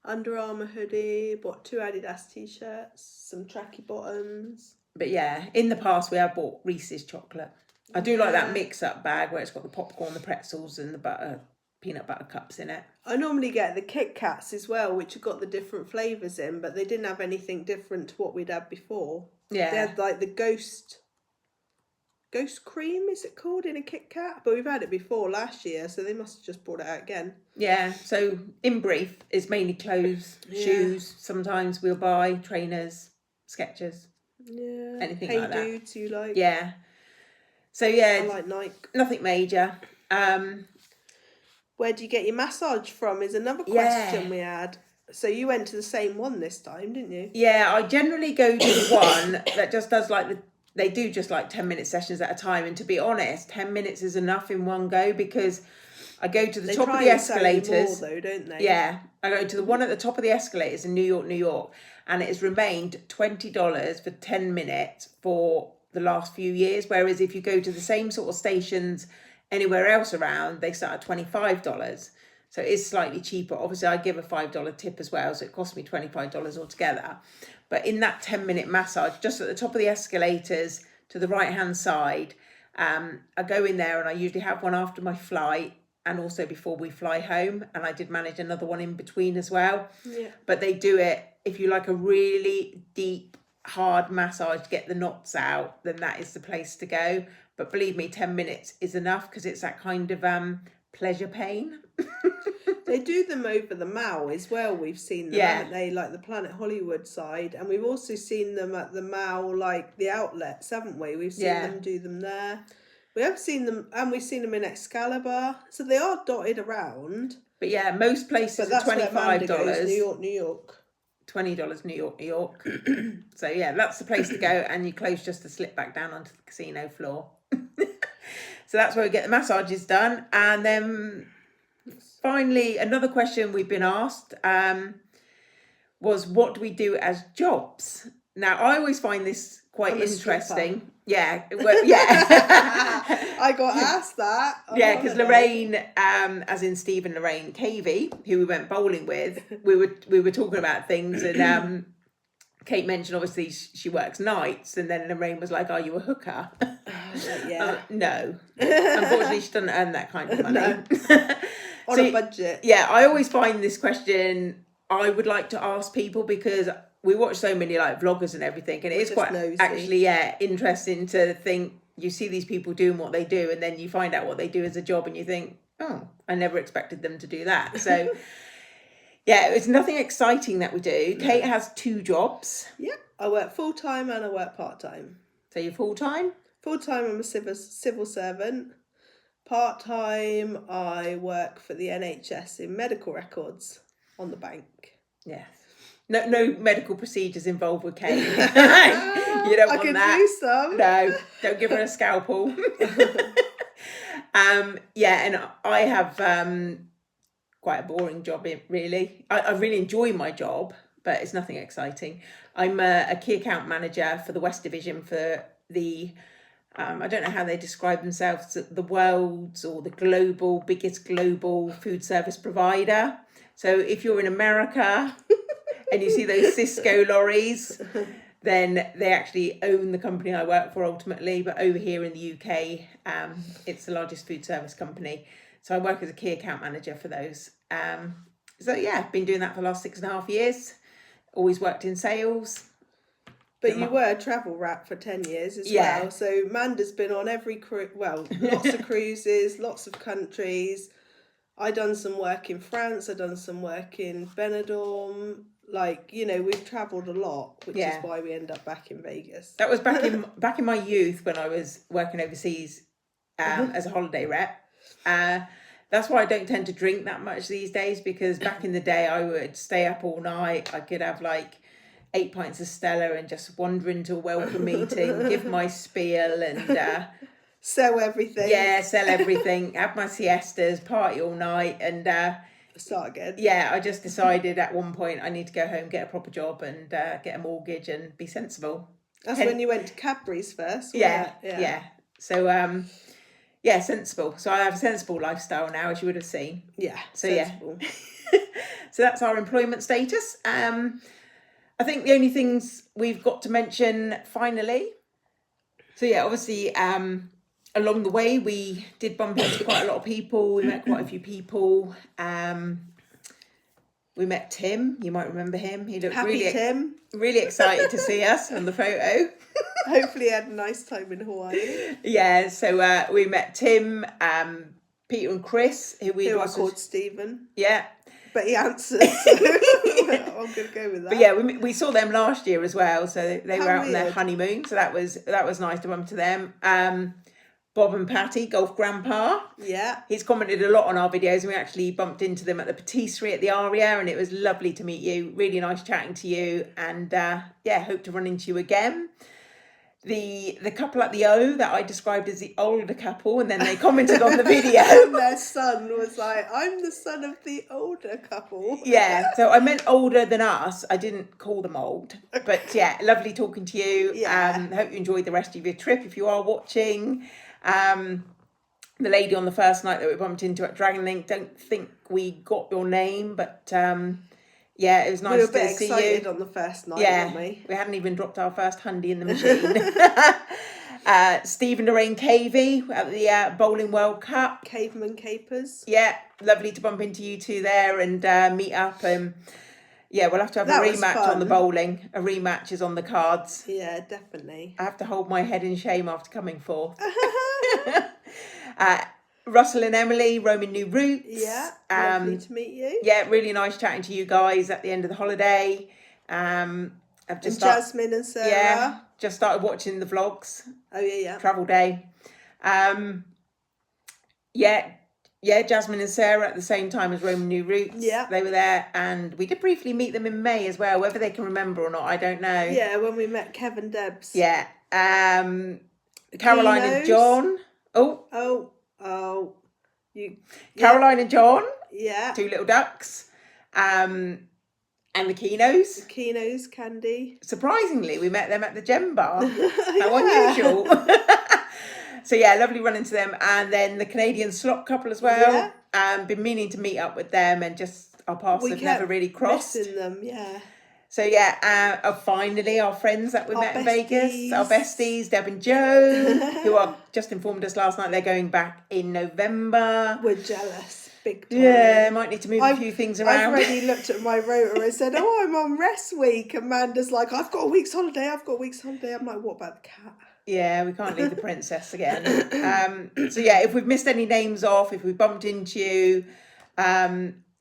S1: Under Armour hoodie, bought 2 Adidas t-shirts, some tracky bottoms.
S2: But yeah, in the past we have bought Reese's chocolate. I do like that mix-up bag where it's got the popcorn, the pretzels and the peanut butter cups in it.
S1: I normally get the Kit Kats as well, which have got the different flavours in, but they didn't have anything different to what we'd had before.
S2: Yeah.
S1: They had like the ghost cream, is it called, in a Kit Kat? But we've had it before last year, so they must have just brought it out again.
S2: Yeah, so in brief, it's mainly clothes, shoes. Sometimes we'll buy trainers, Skechers.
S1: Yeah.
S2: Anything
S1: Hey
S2: like that.
S1: Dudes you like?
S2: Yeah. So yeah.
S1: I like Nike.
S2: Nothing major.
S1: Where do you get your massage from is another question we had. So you went to the same one this time, didn't you?
S2: Yeah, I generally go to the one that just does they do just like 10-minute sessions at a time. And to be honest, 10 minutes is enough in one go because I go to the top of the escalators.
S1: More, though, don't they?
S2: Yeah, I go to the one at the top of the escalators in New York, and it has remained $20 for 10 minutes for the last few years. Whereas if you go to the same sort of stations anywhere else around, they start at $25. So it is slightly cheaper. Obviously, I give a $5 tip as well, so it cost me $25 altogether. But in that 10-minute massage, just at the top of the escalators to the right-hand side, I go in there and I usually have one after my flight and also before we fly home. And I did manage another one in between as well.
S1: Yeah.
S2: But they do it, if you like a really deep, hard massage to get the knots out, then that is the place to go. But believe me, 10 minutes is enough because it's that kind of pleasure pain.
S1: They do them over the Mall as well. We've seen them, haven't they? Like the Planet Hollywood side. And we've also seen them at the Mall, like the outlets, haven't we? We've seen them do them there. We have seen them, and we've seen them in Excalibur. So they are dotted around.
S2: But yeah, most places are $25.
S1: New York.
S2: $20 New York. So yeah, that's the place to go, and your clothes just to slip back down onto the casino floor. So that's where we get the massages done. And then finally, another question we've been asked was, what do we do as jobs? Now, I always find this quite interesting. Yeah, well, yeah.
S1: I got asked that.
S2: Yeah, because Lorraine, as in Steve and Lorraine Cavey, who we went bowling with, we were talking about things, and Kate mentioned obviously she works nights, and then Lorraine was like, "Are you a hooker?"
S1: Yeah.
S2: No, unfortunately, she doesn't earn that kind of money.
S1: No. On a budget.
S2: Yeah, I always find this question I would like to ask people because we watch so many like vloggers and everything, and it is quite nosy. Actually interesting to think. You see these people doing what they do, and then you find out what they do as a job, and you think, oh, I never expected them to do that. So yeah, it's nothing exciting that we do. No. Kate has 2 jobs.
S1: Yeah, I work full-time and I work part-time.
S2: So you're full-time?
S1: Full-time, I'm a civil servant. Part-time, I work for the NHS in medical records on the bank.
S2: Yes. No medical procedures involved with Kate. You don't want
S1: I could
S2: that.
S1: do some.
S2: No, don't give her a scalpel. Yeah, and I have quite a boring job, really. I really enjoy my job, but it's nothing exciting. I'm a key account manager for the West Division for the, I don't know how they describe themselves, the world's or the biggest global food service provider. So if you're in America and you see those Cisco lorries, then they actually own the company I work for ultimately. But over here in the UK, it's the largest food service company. So I work as a key account manager for those. So yeah, been doing that for the last 6.5 years. Always worked in sales.
S1: But you were a travel rat for 10 years as
S2: Yeah.
S1: well. So Manda's been on every lots of cruises, lots of countries. I done some work in France. I done some work in Benidorm. Like, we've travelled a lot, which is why we end up back in Vegas.
S2: That was back in my youth when I was working overseas as a holiday rep. That's why I don't tend to drink that much these days, because back in the day I would stay up all night. I could have like 8 pints of Stella and just wander into a welcome meeting, give my spiel and
S1: sell everything.
S2: Yeah, sell everything, have my siestas, party all night and
S1: start again.
S2: Yeah, I just decided at one point I need to go home, get a proper job and get a mortgage and be sensible.
S1: That's when you went to Cadbury's first.
S2: Yeah. So yeah, sensible. So I have a sensible lifestyle now, as you would have seen.
S1: Yeah,
S2: so
S1: sensible.
S2: Yeah. So that's our employment status. I think the only things we've got to mention finally. So yeah, obviously along the way we did bump into quite a lot of people. We met quite a few people. We met Tim. You might remember him. He looked really excited to see us on the photo.
S1: Hopefully he had a nice time in Hawaii.
S2: Yeah, so we met Tim, Peter and Chris, who
S1: I called Stephen.
S2: Yeah.
S1: But he answered, so I'm going to go with that.
S2: But yeah, we saw them last year as well, so they were out on their honeymoon, so that was nice to bump to them. Bob and Patty, Golf Grandpa.
S1: Yeah.
S2: He's commented a lot on our videos, and we actually bumped into them at the patisserie at the Aria, and it was lovely to meet you. Really nice chatting to you, and yeah, hope to run into you again. The couple at the O that I described as the older couple, and then they commented on the video.
S1: And their son was like, I'm the son of the older couple.
S2: Yeah, so I meant older than us. I didn't call them old. But yeah, lovely talking to you.
S1: Yeah.
S2: Hope you enjoyed the rest of your trip if you are watching. The lady on the first night that we bumped into at Dragon Link, don't think we got your name, but yeah, it was nice to see you.
S1: We were a bit excited on the first night, weren't we?
S2: We hadn't even dropped our first hundy in the machine. Steve and Lorraine Cavey at the Bowling World Cup.
S1: Caveman Capers.
S2: Yeah, lovely to bump into you two there and meet up. Yeah, we'll have to have a rematch on the bowling. A rematch is on the cards.
S1: Yeah, definitely.
S2: I have to hold my head in shame after coming fourth. Russell and Emily, Roman New Roots.
S1: Yeah, lovely to meet you.
S2: Yeah, really nice chatting to you guys at the end of the holiday. I've just
S1: Jasmine and Sarah.
S2: Yeah, just started watching the vlogs.
S1: Oh yeah.
S2: Travel day. Yeah, Jasmine and Sarah at the same time as Roman New Roots.
S1: Yeah.
S2: They were there, and we did briefly meet them in May as well. Whether they can remember or not, I don't know.
S1: Yeah, when we met Kevin Debs.
S2: Yeah. Caroline and John. Caroline and John.
S1: Yeah.
S2: Two little ducks. And the Kinos.
S1: Kino's Candy.
S2: Surprisingly, we met them at the Gem Bar. How unusual. So yeah, lovely running to them. And then the Canadian slot couple as well. Yeah. Been meaning to meet up with them, and just our paths have never really crossed.
S1: Missing them, yeah.
S2: So yeah, finally our friends that we met in Vegas, our besties, Deb and Joe, who are just informed us last night they're going back in November.
S1: We're jealous, big time.
S2: Yeah, might need to move a few things around.
S1: I've already looked at my rotor and said, oh, I'm on rest week. Amanda's like, I've got a week's holiday. I'm like, what about the cat?
S2: Yeah, we can't leave the princess again. So yeah, if we've missed any names off, if we bumped into you,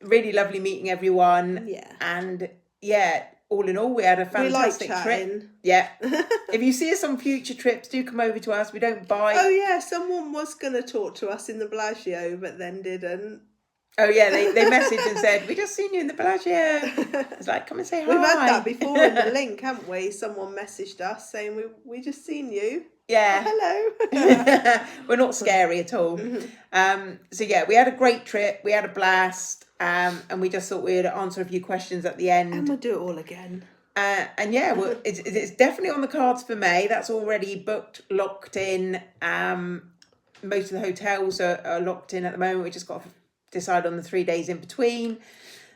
S2: really lovely meeting everyone.
S1: Yeah.
S2: And yeah, all in all, we had a fantastic trip. Yeah. If you see us on future trips, do come over to us. We don't bite.
S1: Oh yeah, someone was going to talk to us in the Bellagio, but then didn't.
S2: Oh yeah, they messaged and said, "We just seen you in the Bellagio." It's like, come and say hi.
S1: We've had that before in the link, haven't we? Someone messaged us saying we just seen you.
S2: Yeah.
S1: Oh, hello.
S2: We're not scary at all. So yeah, we had a great trip. We had a blast. And we just thought we'd answer a few questions at the end.
S1: And we'll do it all again.
S2: And yeah, well, it's definitely on the cards for May. That's already booked, locked in. Most of the hotels are locked in at the moment. We just got to decide on the 3 days in between.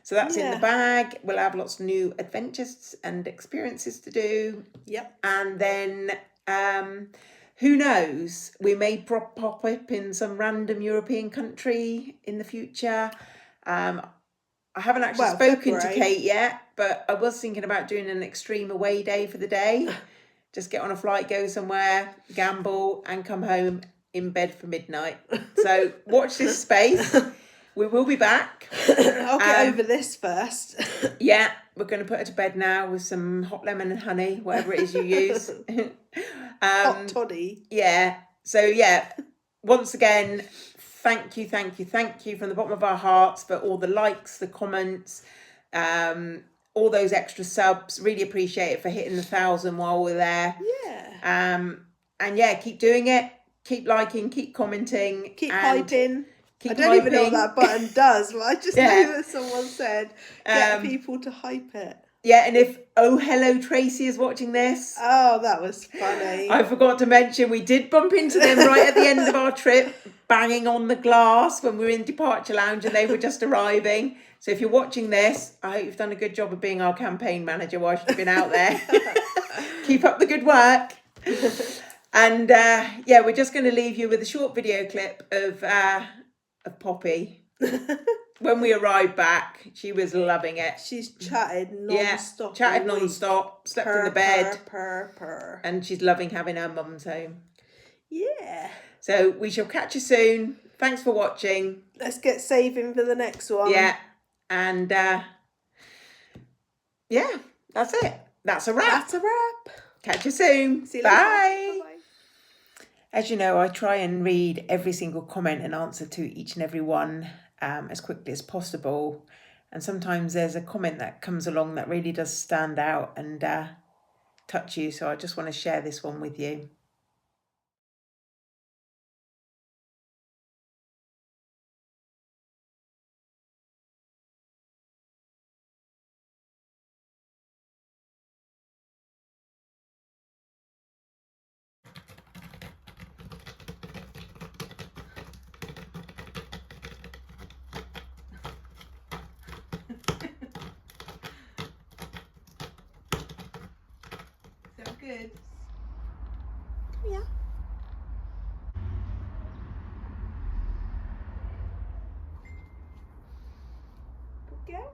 S2: So that's in the bag. We'll have lots of new adventures and experiences to do.
S1: Yep.
S2: And then who knows? We may pop up in some random European country in the future. I haven't actually spoken to Kate yet, but I was thinking about doing an extreme away day for the day. Just get on a flight, go somewhere, gamble, and come home in bed for midnight. So watch this space. We will be back.
S1: I'll get over this first.
S2: Yeah, we're going to put her to bed now with some hot lemon and honey, whatever it is you use.
S1: Hot toddy.
S2: Yeah. So yeah, once again, thank you from the bottom of our hearts for all the likes, the comments, all those extra subs. Really appreciate it for hitting the 1,000 while we're there.
S1: Yeah.
S2: And yeah, keep doing it. Keep liking, keep commenting.
S1: Keep hyping.
S2: I
S1: don't even know what that button does, but I just know that someone said get people to hype it.
S2: Yeah, and if Oh Hello Tracy is watching this.
S1: Oh, that was funny.
S2: I forgot to mention we did bump into them right at the end of our trip, banging on the glass when we were in departure lounge and they were just arriving. So if you're watching this, I hope you've done a good job of being our campaign manager while you've been out there. Keep up the good work. And yeah, we're just going to leave you with a short video clip of Poppy. When we arrived back, she was loving it.
S1: She's chatted non-stop.
S2: Yeah, chatted non-stop, slept in the bed.
S1: Purr.
S2: And she's loving having her mum's home.
S1: Yeah.
S2: So we shall catch you soon. Thanks for watching.
S1: Let's get saving for the next one.
S2: Yeah. And yeah, that's it. That's a wrap.
S1: That's a wrap.
S2: Catch you soon.
S1: See you
S2: Bye.
S1: later. Bye-bye.
S2: As you know, I try and read every single comment and answer to each and every one as quickly as possible. And sometimes there's a comment that comes along that really does stand out and touch you. So I just want to share this one with you.
S1: So good.
S3: Yeah.
S1: Good girl.